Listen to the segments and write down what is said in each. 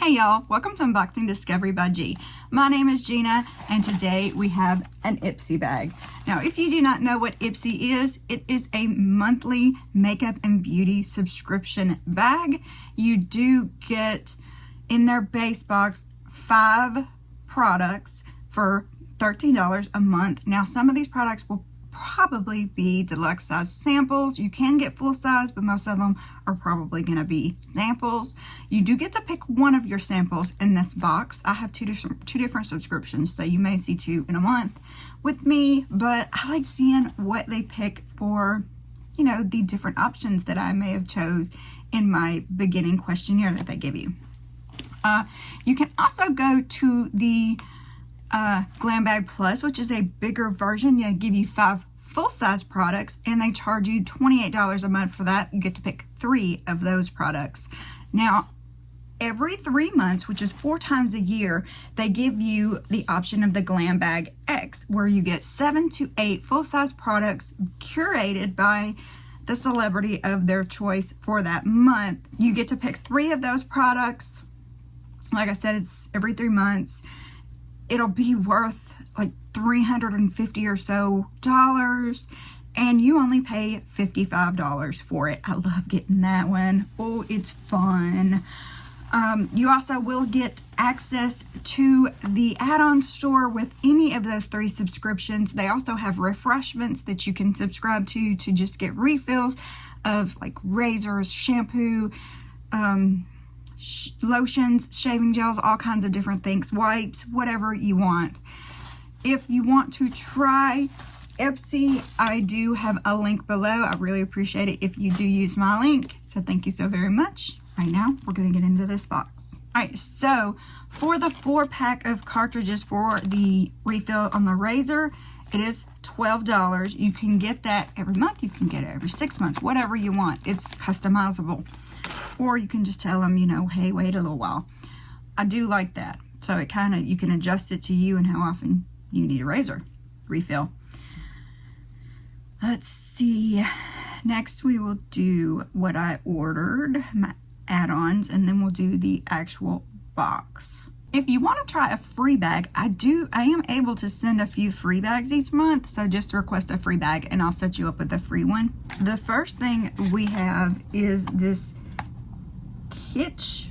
Hey y'all, welcome to Unboxing Discovery by G. My name is Gina and today we have an IPSY bag. Now if you do not know what IPSY is, it is a monthly makeup and beauty subscription bag. You do get in their base box 5 products for $13 a month. Now some of these products will probably be deluxe size samples. You can get full size, but most of them are probably going to be samples. You do get to pick one of your samples in this box. I have two different subscriptions, so you may see 2 in a month with me, but I like seeing what they pick for, you know, the different options that I may have chose in my beginning questionnaire that they give you. You can also go to the Glam Bag Plus, which is a bigger version. They give you 5 full-size products and they charge you $28 a month for that. You get to pick 3 of those products. Now every 3 months, which is 4 times a year, they give you the option of the Glam Bag X, where you get 7 to 8 full-size products curated by the celebrity of their choice for that month. You get to pick 3 of those products. Like I said, it's every 3 months. It'll be worth like $350 or so, and you only pay $55 for it. I love getting that one. Oh, it's fun. You also will get access to the add-on store with any of those 3 subscriptions. They also have refreshments that you can subscribe to just get refills of like razors, shampoo, lotions, shaving gels, all kinds of different things, wipes, whatever you want. If you want to try IPSY, I do have a link below. I really appreciate it if you do use my link, so thank you so very much. Right now we're going to get into this box. All right, so for the 4-pack of cartridges for the refill on the razor, it is $12. You can get that every month, you can get it every 6 months, whatever you want. It's customizable. Or you can just tell them, you know, hey, wait a little while. I do like that. So it kind of, you can adjust it to you and how often you need a razor refill. Let's see. Next we will do what I ordered, my add-ons, and then we'll do the actual box. If you want to try a free bag, I am able to send a few free bags each month, so just request a free bag and I'll set you up with a free one. The first thing we have is this KITSCH,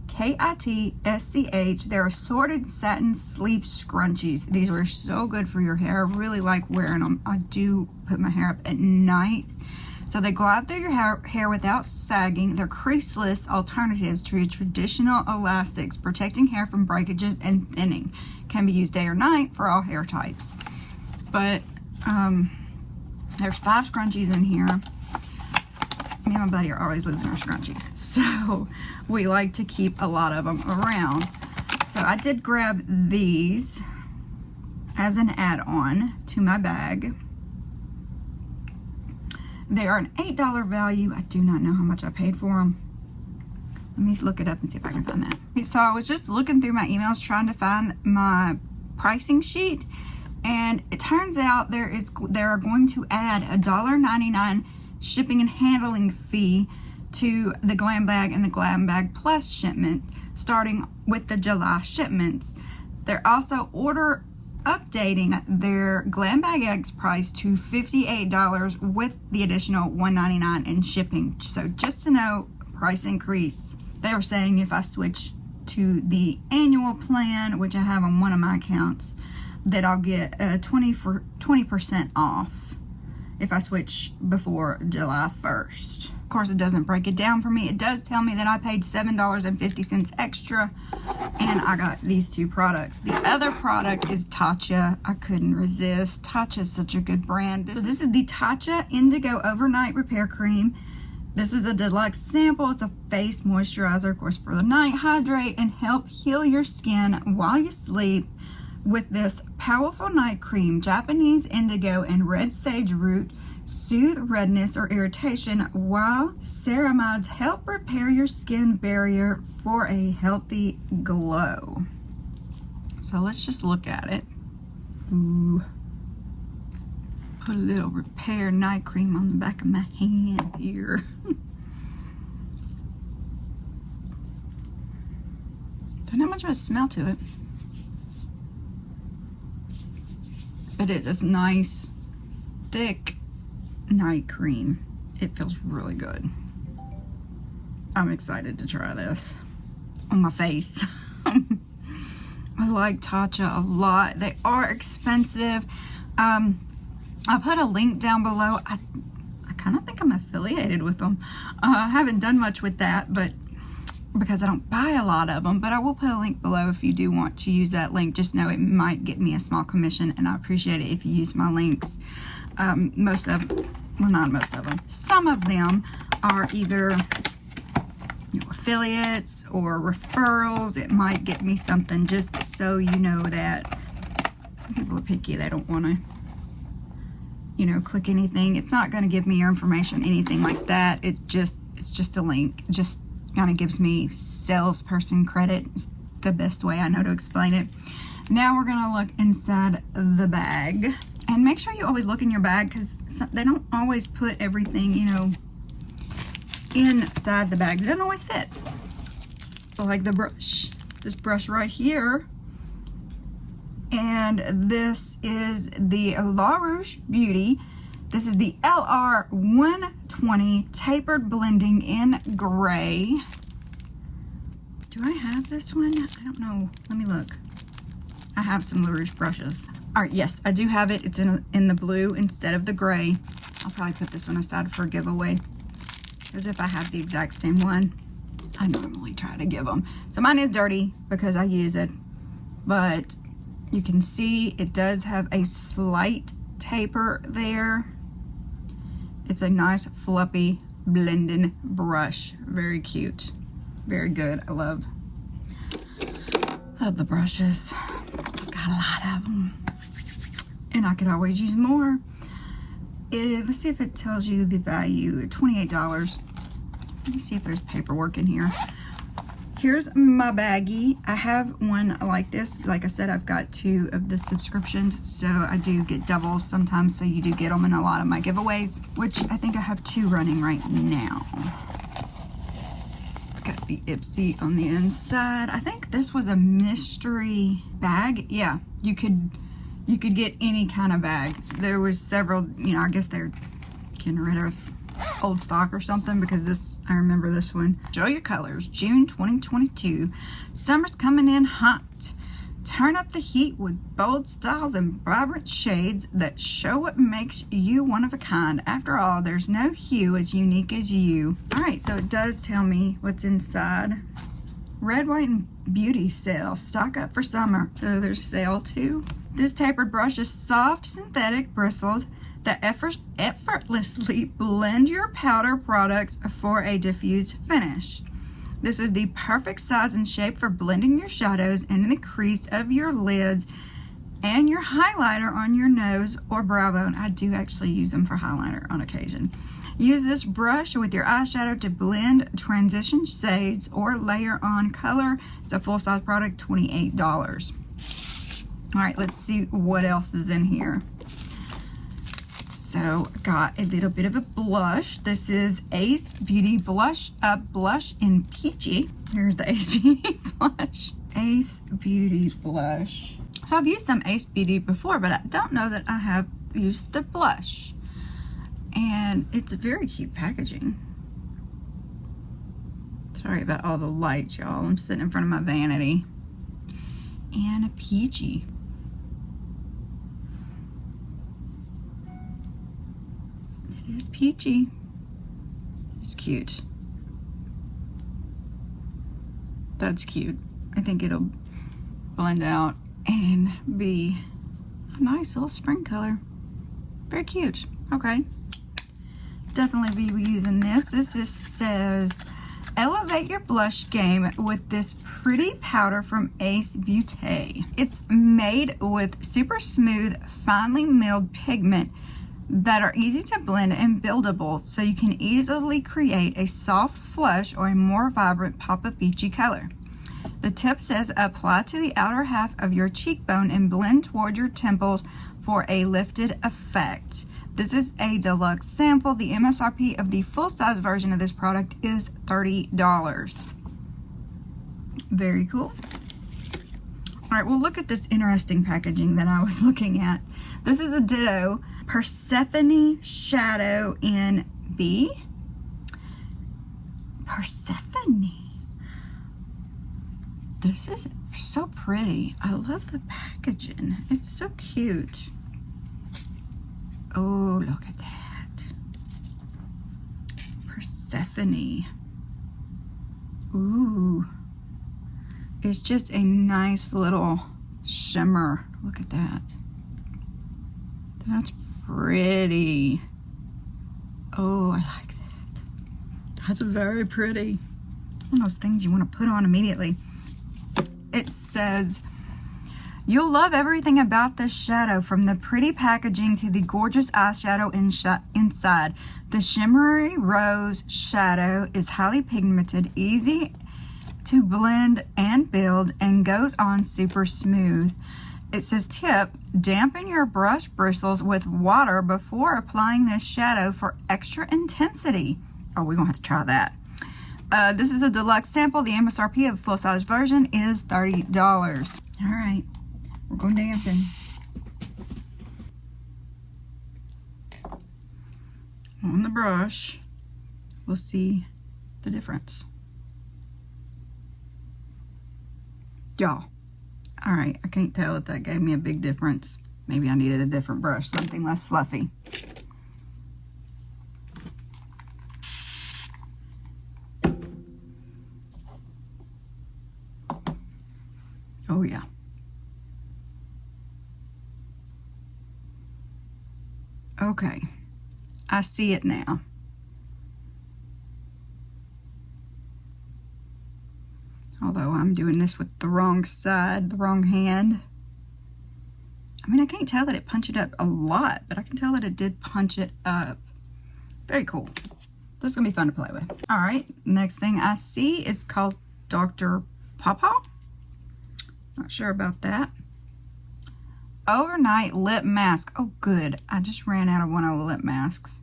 K-I-T-S-C-H. They're assorted satin sleep scrunchies. These are so good for your hair. I really like wearing them. I do put my hair up at night. So they glide through your hair without sagging. They're creaseless alternatives to your traditional elastics, protecting hair from breakages and thinning. Can be used day or night for all hair types. But there's 5 scrunchies in here. Me and my buddy are always losing our scrunchies, so we like to keep a lot of them around. So I did grab these as an add-on to my bag. They are an $8 value. I do not know how much I paid for them. Let me look it up and see if I can find that. Okay, so I was just looking through my emails trying to find my pricing sheet, and it turns out they are going to add a $1.99 shipping and handling fee to the Glam Bag and the Glam Bag Plus shipment, starting with the July shipments. They're also updating their Glam Bag X price to $58 with the additional $1.99 in shipping. So just to know, price increase. They were saying if I switch to the annual plan, which I have on one of my accounts, that I'll get 20% off if I switch before July 1st. Of course, it doesn't break it down for me. It does tell me that I paid $7.50 extra and I got these 2 products. The other product is Tatcha. I couldn't resist. Tatcha is such a good brand. So this is the Tatcha Indigo Overnight Repair Cream. This is a deluxe sample. It's a face moisturizer, of course, for the night. Hydrate and help heal your skin while you sleep with this powerful night cream. Japanese indigo and red sage root soothe redness or irritation, while ceramides help repair your skin barrier for a healthy glow. So let's just look at it. Ooh. Put a little repair night cream on the back of my hand here. not much of a smell to it. It is a nice, thick night cream. It feels really good. I'm excited to try this on my face. I like Tatcha a lot. They are expensive. I put a link down below. I kind of think I'm affiliated with them. I haven't done much with that, but because I don't buy a lot of them, but I will put a link below if you do want to use that link. Just know it might get me a small commission, and I appreciate it if you use my links. Most of, well, not most of them, some of them are either, you know, affiliates or referrals. It might get me something, just so you know that some people are picky. They don't want to, you know, click anything. It's not going to give me your information, anything like that. It's just a link. It just kind of gives me salesperson credit. It's the best way I know to explain it. Now we're going to look inside the bag. And make sure you always look in your bag, because they don't always put everything, you know, inside the bag. It doesn't always fit. Like the brush. This brush right here. And this is the LARUCE Beauty. This is the LR120 Tapered Blending in Gray. Do I have this one? I don't know. Let me look. I have some LARUCE brushes. All right, yes, I do have it. It's in the blue instead of the gray. I'll probably put this one aside for a giveaway, because if I have the exact same one, I normally try to give them. So mine is dirty because I use it, but you can see it does have a slight taper there. It's a nice fluffy blending brush. Very cute. Very good. I love the brushes. I've got a lot of them. And I could always use more. Let's see if it tells you the value. $28. Let me see if there's paperwork in here. Here's my baggie. I have one like this. Like I said, I've got 2 of the subscriptions, so I do get doubles sometimes, so you do get them in a lot of my giveaways, which I think I have 2 running right now. It's got the IPSY on the inside. I think this was a mystery bag. Yeah, you could get any kind of bag. There was several, you know, I guess they're getting rid of old stock or something, because this, I remember this one. Enjoy your colors, June 2022. Summer's coming in hot. Turn up the heat with bold styles and vibrant shades that show what makes you one of a kind. After all, there's no hue as unique as you. All right, so it does tell me what's inside. Red, white, and beauty sale. Stock up for summer. So there's sale too. This tapered brush is soft synthetic bristles that effortlessly blend your powder products for a diffused finish. This is the perfect size and shape for blending your shadows in the crease of your lids and your highlighter on your nose or brow bone. I do actually use them for highlighter on occasion. Use this brush with your eyeshadow to blend transition shades or layer on color. It's a full-size product, $28. All right, let's see what else is in here. So I got a little bit of a blush. This is Ace Beauty Blush in Peachy. Here's the Ace Beauty blush. Ace Beauty blush. So I've used some Ace Beauty before, but I don't know that I have used the blush. And it's very cute packaging. Sorry about all the lights, y'all. I'm sitting in front of my vanity. And a Peachy. It is Peachy. It's cute. That's cute. I think it'll blend out and be a nice little spring color. Very cute. Okay. Definitely be using this. Says elevate your blush game with this pretty powder from Ace BEAUTÉ. It's made with super smooth, finely milled pigment that are easy to blend and buildable, so you can easily create a soft flush or a more vibrant pop of peachy color. The tip says apply to the outer half of your cheekbone and blend toward your temples for a lifted effect. This is a deluxe sample. The MSRP of the full-size version of this product is $30. Very cool. All right, well, look at this interesting packaging that I was looking at. This is a Ditto Persephone Shadow in B. Persephone. This is so pretty. I love the packaging. It's so cute. Oh, look at that. Persephone. Ooh. It's just a nice little shimmer. Look at that. That's pretty. Oh, I like that. That's very pretty. It's one of those things you want to put on immediately. It says, you'll love everything about this shadow, from the pretty packaging to the gorgeous eyeshadow inside. The shimmery rose shadow is highly pigmented, easy to blend and build, and goes on super smooth. It says, tip, dampen your brush bristles with water before applying this shadow for extra intensity. Oh, we're gonna have to try that. This is a deluxe sample. The MSRP of full-size version is $30. All right, we're going dancing. On the brush, we'll see the difference. Y'all, all right, I can't tell if that gave me a big difference. Maybe I needed a different brush, something less fluffy. Oh yeah. Okay, I see it now. Although I'm doing this with the wrong side, the wrong hand. I mean, I can't tell that it punched it up a lot, but I can tell that it did punch it up. Very cool. This is gonna be fun to play with. All right, next thing I see is called Dr. Pawpaw. Not sure about that. Overnight lip mask. Oh, good. I just ran out of one of the lip masks.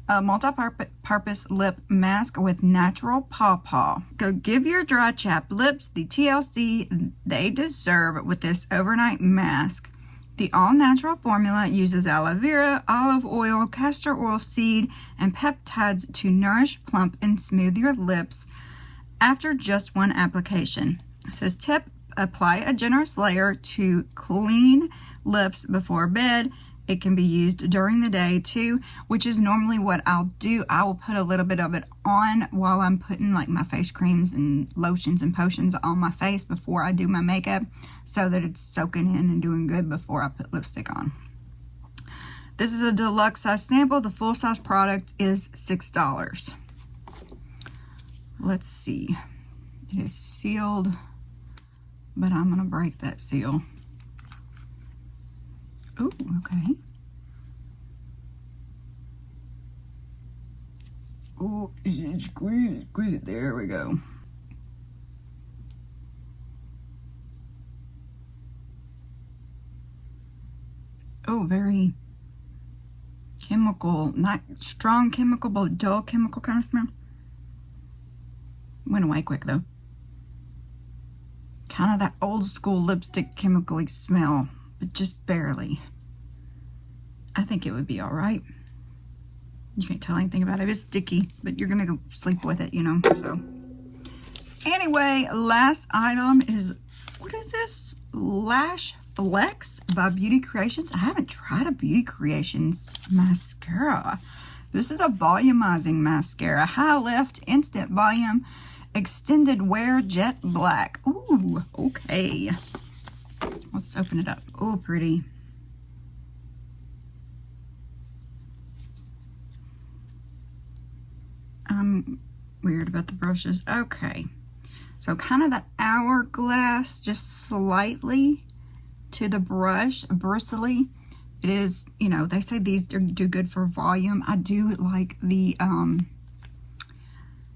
A multi-purpose lip mask with natural pawpaw. Go give your dry chapped lips the TLC they deserve with this overnight mask. The all-natural formula uses aloe vera, olive oil, castor oil seed, and peptides to nourish, plump, and smooth your lips after just one application. It says, tip, apply a generous layer to clean lips before bed. It can be used during the day too, which is normally what I'll do. I will put a little bit of it on while I'm putting like my face creams and lotions and potions on my face before I do my makeup, so that it's soaking in and doing good before I put lipstick on. This is a deluxe size sample. The full size product is $6. Let's see. It is sealed, but I'm gonna break that seal. Oh, okay. Oh, squeeze it. There we go. Oh, very chemical, not strong chemical, but dull chemical kind of smell. Went away quick though. Kind of that old school lipstick chemically smell, but just barely. I think it would be all right. You can't tell anything about it. It's sticky, but you're gonna go sleep with it, you know, so. Anyway, last item is, what is this? Lash Flex by BEAUTÉ. I haven't tried a BEAUTYcreations mascara. This is a volumizing mascara. High lift, instant volume, extended wear, jet black. Ooh, okay. Let's open it up. Oh, pretty. I'm weird about the brushes. Okay. So kind of that hourglass, just slightly to the brush, bristly. It is, you know, they say these do good for volume. I do like the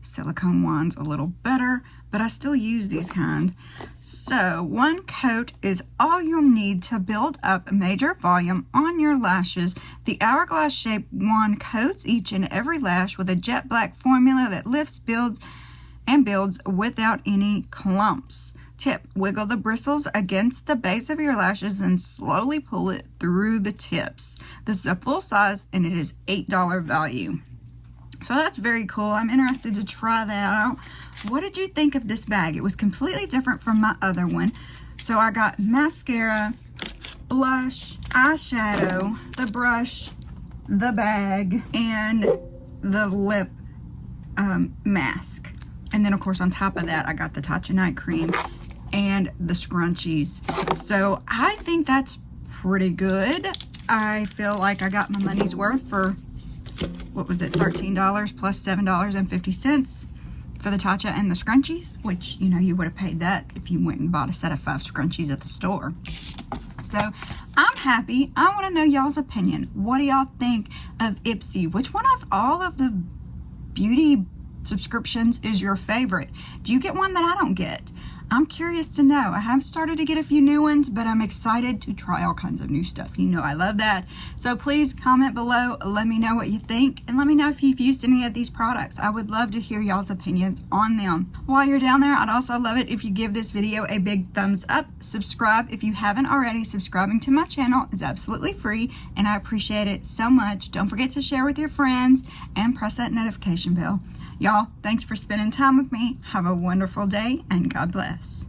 silicone ones a little better, but I still use these kind. So one coat is all you'll need to build up major volume on your lashes. The hourglass shaped wand coats each and every lash with a jet black formula that lifts, builds, and builds without any clumps. Tip, wiggle the bristles against the base of your lashes and slowly pull it through the tips. This is a full size and it is $8 value. So that's very cool. I'm interested to try that out. What did you think of this bag? It was completely different from my other one. So I got mascara, blush, eyeshadow, the brush, the bag, and the lip mask. And then of course on top of that I got the Tatcha night cream and the scrunchies. So I think that's pretty good. I feel like I got my money's worth for, what was it, $13 plus $7.50 for the Tatcha and the scrunchies, which, you know, you would have paid that if you went and bought a set of 5 scrunchies at the store. So I'm happy. I want to know y'all's opinion. What do y'all think of IPSY? Which one of all of the beauty subscriptions is your favorite? Do you get one that I don't get? I'm curious to know. I have started to get a few new ones, but I'm excited to try all kinds of new stuff. You know I love that. So please comment below. Let me know what you think, and let me know if you've used any of these products. I would love to hear y'all's opinions on them. While you're down there, I'd also love it if you give this video a big thumbs up. Subscribe if you haven't already. Subscribing to my channel is absolutely free, and I appreciate it so much. Don't forget to share with your friends and press that notification bell. Y'all, thanks for spending time with me. Have a wonderful day, and God bless.